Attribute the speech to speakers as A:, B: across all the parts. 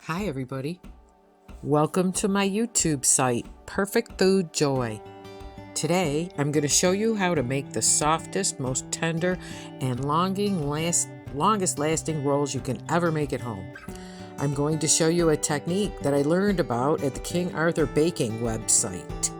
A: Hi everybody. Welcome to my YouTube site, Perfect Food Joy. Today I'm going to show you how to make the softest, most tender, and longest lasting rolls you can ever make at home. I'm going to show you a technique that I learned about at the King Arthur Baking website.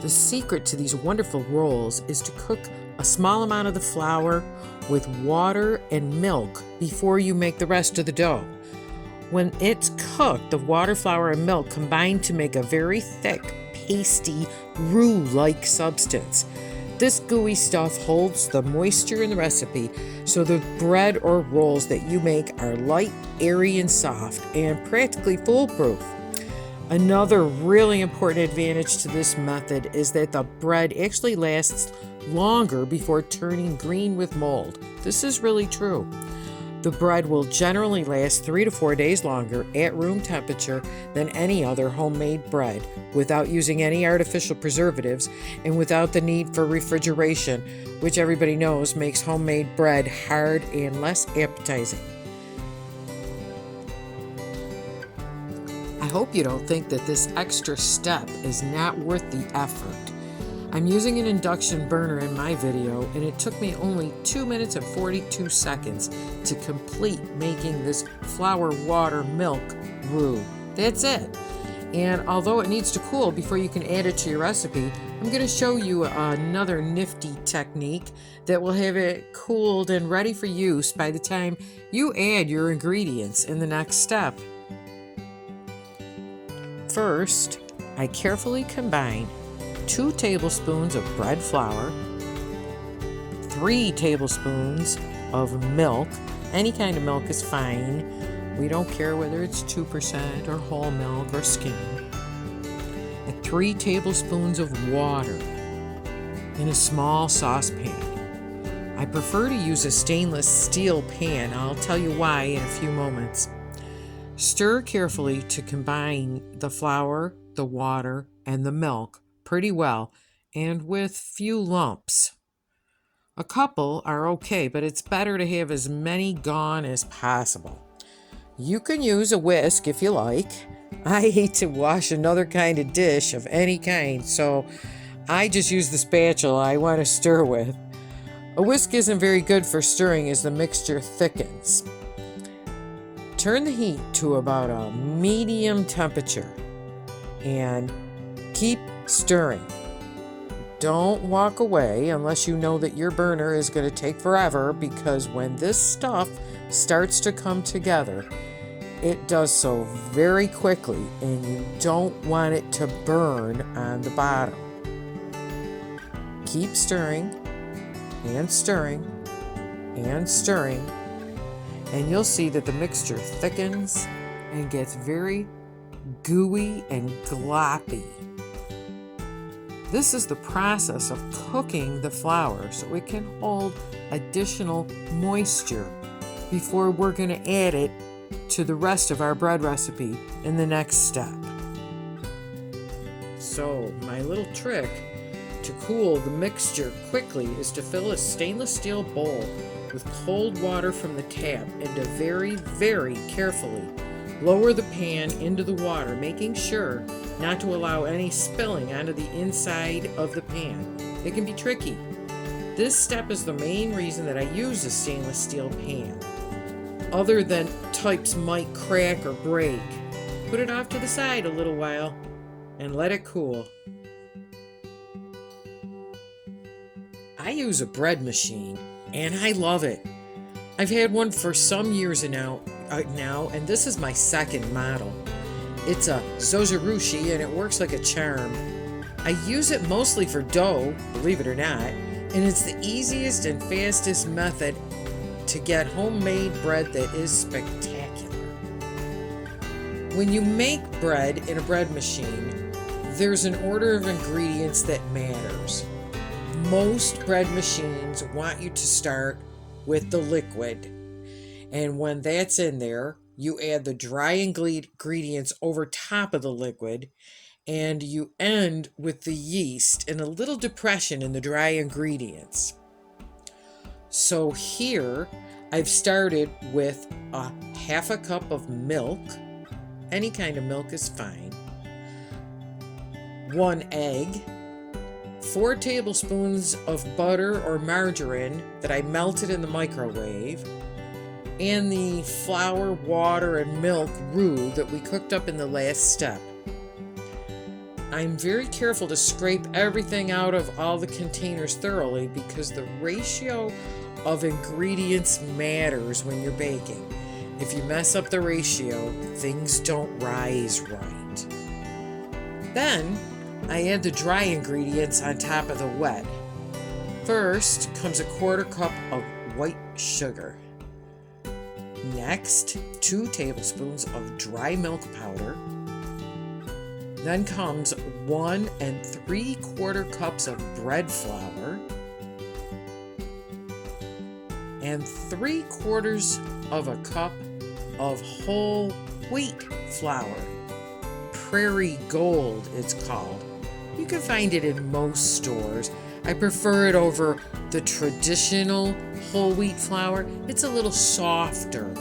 A: The secret to these wonderful rolls is to cook a small amount of the flour with water and milk before you make the rest of the dough. When it's cooked, the water, flour, and milk combine to make a very thick, pasty, roux-like substance. This gooey stuff holds the moisture in the recipe, so the bread or rolls that you make are light, airy, and soft, and practically foolproof. Another really important advantage to this method is that the bread actually lasts longer before turning green with mold. This is really true. The bread will generally last 3 to 4 days longer at room temperature than any other homemade bread, without using any artificial preservatives and without the need for refrigeration, which everybody knows makes homemade bread hard and less appetizing. I hope you don't think that this extra step is not worth the effort. I'm using an induction burner in my video, and it took me only 2 minutes and 42 seconds to complete making this flour, water, milk roux. That's it. And although it needs to cool before you can add it to your recipe, I'm going to show you another nifty technique that will have it cooled and ready for use by the time you add your ingredients in the next step. First, I carefully combine 2 tablespoons of bread flour, 3 tablespoons of milk. Any kind of milk is fine. We don't care whether it's 2% or whole milk or skim. And 3 tablespoons of water in a small saucepan. I prefer to use a stainless steel pan. I'll tell you why in a few moments. Stir carefully to combine the flour, the water, and the milk pretty well, and with few lumps. A couple are okay, but it's better to have as many gone as possible. You can use a whisk if you like. I hate to wash another kind of dish of any kind, so I just use the spatula I want to stir with. A whisk isn't very good for stirring as the mixture thickens. Turn the heat to about a medium temperature and keep stirring. Don't walk away unless you know that your burner is going to take forever, because when this stuff starts to come together, it does so very quickly and you don't want it to burn on the bottom. Keep stirring and stirring and stirring, and you'll see that the mixture thickens and gets very gooey and gloppy. This is the process of cooking the flour so it can hold additional moisture before we're going to add it to the rest of our bread recipe in the next step. So, my little trick to cool the mixture quickly is to fill a stainless steel bowl with cold water from the tap and to very, very carefully lower the pan into the water, making sure not to allow any spilling onto the inside of the pan. It can be tricky. This step is the main reason that I use a stainless steel pan. Other than types might crack or break. Put it off to the side a little while and let it cool. I use a bread machine and I love it. I've had one for some years now, and this is my second model. It's a Roux and it works like a charm. I use it mostly for dough, believe it or not, and it's the easiest and fastest method to get homemade bread that is spectacular. When you make bread in a bread machine, there's an order of ingredients that matters. Most bread machines want you to start with the liquid, and when that's in there, you add the dry ingredients over top of the liquid, and you end with the yeast and a little depression in the dry ingredients. So here, I've started with a half a cup of milk, Any kind of milk is fine. 1 egg. 4 tablespoons of butter or margarine that I melted in the microwave. And the flour, water, and milk roux that we cooked up in the last step. I'm very careful to scrape everything out of all the containers thoroughly because the ratio of ingredients matters when you're baking. If you mess up the ratio, things don't rise right. Then, I add the dry ingredients on top of the wet. First comes a 1/4 cup of white sugar. Next, 2 tablespoons of dry milk powder. Then comes 1 3/4 cups of bread flour and 3/4 of a cup of whole wheat flour. Prairie Gold, it's called. You can find it in most stores. I prefer it over the traditional whole wheat flour. It's a little softer,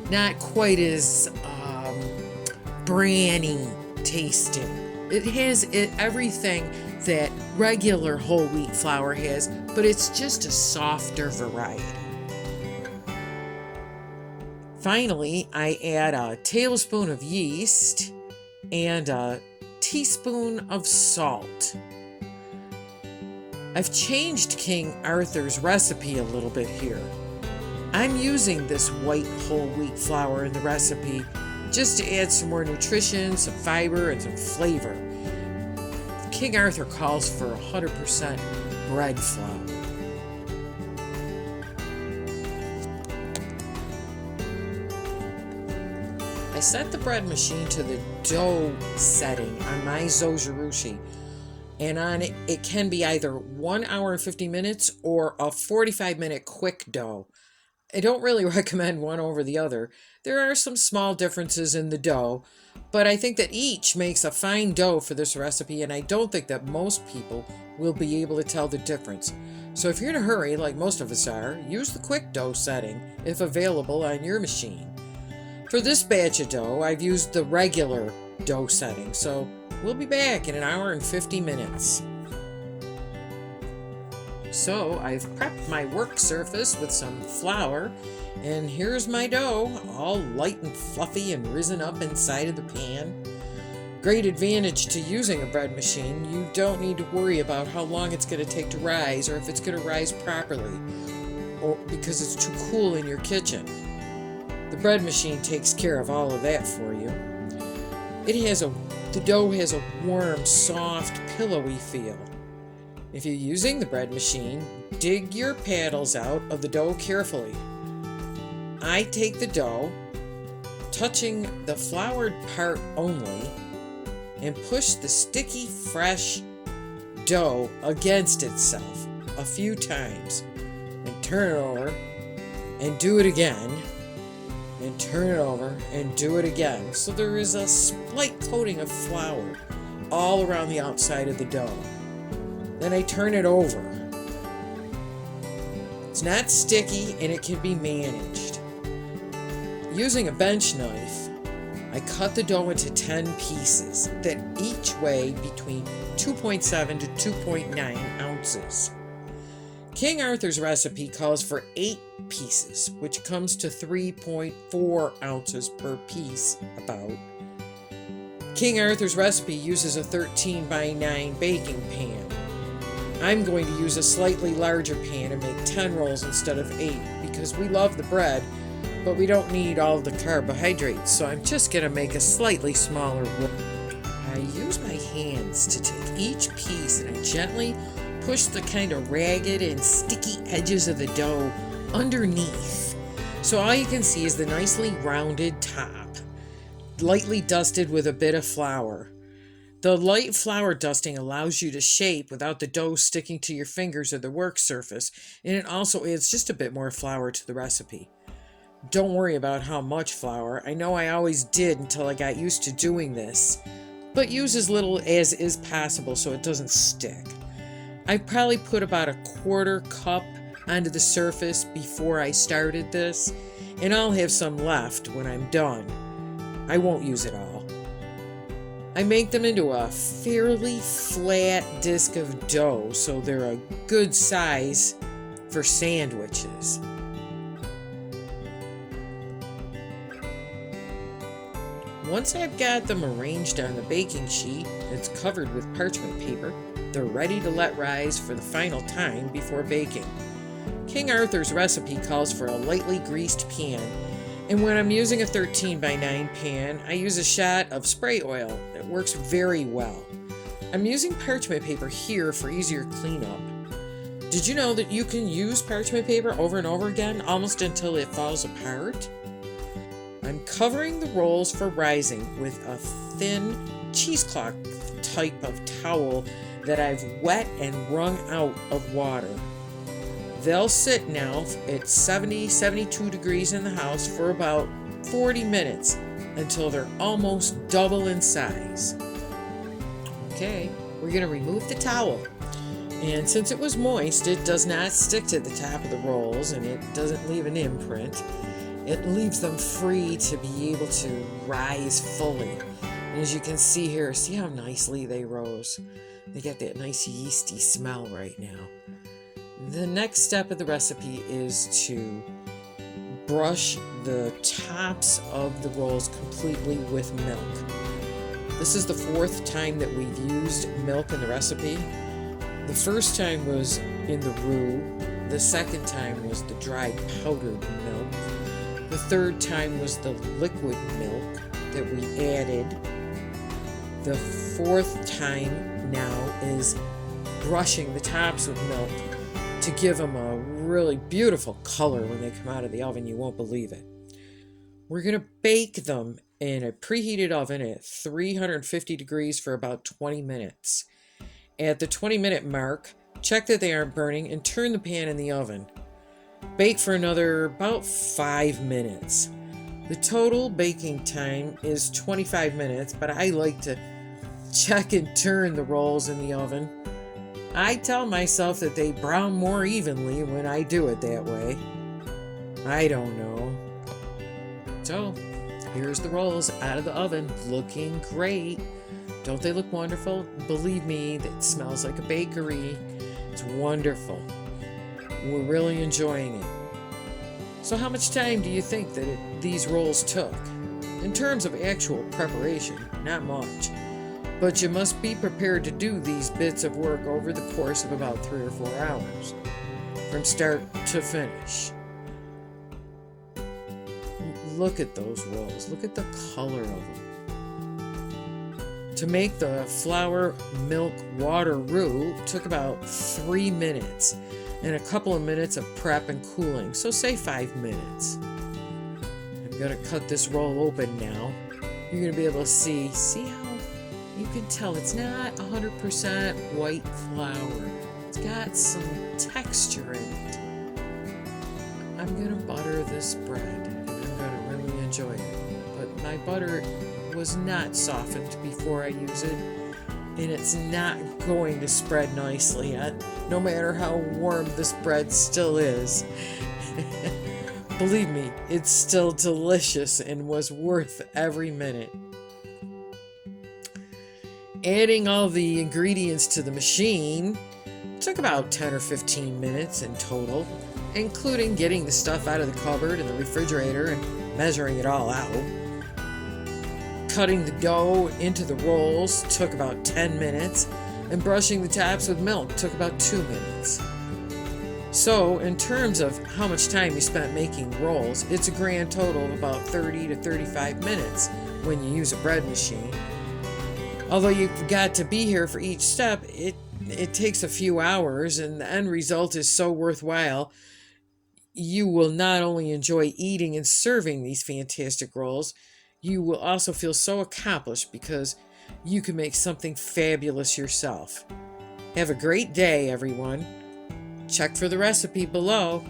A: not quite as branny tasting. It has everything that regular whole wheat flour has, but it's just a softer variety. Finally, I add a tablespoon of yeast and a teaspoon of salt. I've changed King Arthur's recipe a little bit here. I'm using this white whole wheat flour in the recipe just to add some more nutrition, some fiber, and some flavor. King Arthur calls for 100% bread flour. I set the bread machine to the dough setting on my Zojirushi, and on it, it can be either 1 hour and 50 minutes or a 45-minute quick dough. I don't really recommend one over the other. There are some small differences in the dough, but I think that each makes a fine dough for this recipe, and I don't think that most people will be able to tell the difference. So if you're in a hurry, like most of us are, use the quick dough setting if available on your machine. For this batch of dough, I've used the regular dough setting, so we'll be back in 1 hour and 50 minutes. So I've prepped my work surface with some flour, and here's my dough, all light and fluffy and risen up inside of the pan. Great advantage to using a bread machine, you don't need to worry about how long it's going to take to rise or if it's going to rise properly, or because it's too cool in your kitchen. The bread machine takes care of all of that for you. The dough has a warm, soft, pillowy feel. If you're using the bread machine, dig your paddles out of the dough carefully. I take the dough, touching the floured part only, and push the sticky, fresh dough against itself a few times, and turn it over, and do it again, and turn it over, and do it again. So there is a slight coating of flour all around the outside of the dough. Then I turn it over. It's not sticky and it can be managed. Using a bench knife, I cut the dough into 10 pieces that each weigh between 2.7 to 2.9 ounces. King Arthur's recipe calls for 8 pieces, which comes to 3.4 ounces per piece about. King Arthur's recipe uses a 13 by 9 baking pan. I'm going to use a slightly larger pan and make 10 rolls instead of 8 because we love the bread, but we don't need all the carbohydrates, so I'm just going to make a slightly smaller roll. I use my hands to take each piece and I gently push the kind of ragged and sticky edges of the dough underneath. So all you can see is the nicely rounded top, lightly dusted with a bit of flour. The light flour dusting allows you to shape without the dough sticking to your fingers or the work surface, and it also adds just a bit more flour to the recipe. Don't worry about how much flour. I know I always did until I got used to doing this, but use as little as is possible so it doesn't stick. I probably put about a 1/4 cup onto the surface before I started this, and I'll have some left when I'm done. I won't use it all. I make them into a fairly flat disc of dough so they're a good size for sandwiches. Once I've got them arranged on the baking sheet that's covered with parchment paper, they're ready to let rise for the final time before baking. King Arthur's recipe calls for a lightly greased pan, and when I'm using a 13 by 9 pan, I use a shot of spray oil. It works very well. I'm using parchment paper here for easier cleanup. Did you know that you can use parchment paper over and over again, almost until it falls apart? I'm covering the rolls for rising with a thin cheesecloth type of towel that I've wet and wrung out of water. They'll sit now at 72 degrees in the house for about 40 minutes until they're almost double in size. Okay, we're going to remove the towel. And since it was moist, it does not stick to the top of the rolls and it doesn't leave an imprint. It leaves them free to be able to rise fully. And as you can see here, see how nicely they rose? They get that nice yeasty smell right now. The next step of the recipe is to brush the tops of the rolls completely with milk. This is the 4th time that we've used milk in the recipe. The first time was in the roux. The second time was the dried powdered milk. The third time was the liquid milk that we added. The 4th time now is brushing the tops with milk to give them a really beautiful color when they come out of the oven. You won't believe it. We're going to bake them in a preheated oven at 350 degrees for about 20 minutes. At the 20-minute mark, check that they aren't burning and turn the pan in the oven. Bake for another about 5 minutes. The total baking time is 25 minutes, but I like to check and turn the rolls in the oven. I tell myself that they brown more evenly when I do it that way. I don't know. So, here's the rolls out of the oven, looking great. Don't they look wonderful? Believe me, it smells like a bakery. It's wonderful. We're really enjoying it. So how much time do you think that these rolls took? In terms of actual preparation, not much. But you must be prepared to do these bits of work over the course of about 3 or 4 hours, from start to finish. Look at those rolls. Look at the color of them. To make the flour, milk, water roux took about 3 minutes. And a couple of minutes of prep and cooling, so say 5 minutes. I'm going to cut this roll open now. You're going to be able to see how you can tell it's not 100% white flour. It's got some texture in it. I'm going to butter this bread, and I'm going to really enjoy it. But my butter was not softened before I use it, and it's not going to spread nicely, no matter how warm this bread still is. Believe me, it's still delicious and was worth every minute. Adding all the ingredients to the machine took about 10 or 15 minutes in total, including getting the stuff out of the cupboard and the refrigerator and measuring it all out. Cutting the dough into the rolls took about 10 minutes, and brushing the tops with milk took about 2 minutes. So, in terms of how much time you spent making rolls, it's a grand total of about 30 to 35 minutes when you use a bread machine. Although you've got to be here for each step, it takes a few hours, and the end result is so worthwhile. You will not only enjoy eating and serving these fantastic rolls, you will also feel so accomplished because you can make something fabulous yourself. Have a great day, everyone. Check for the recipe below.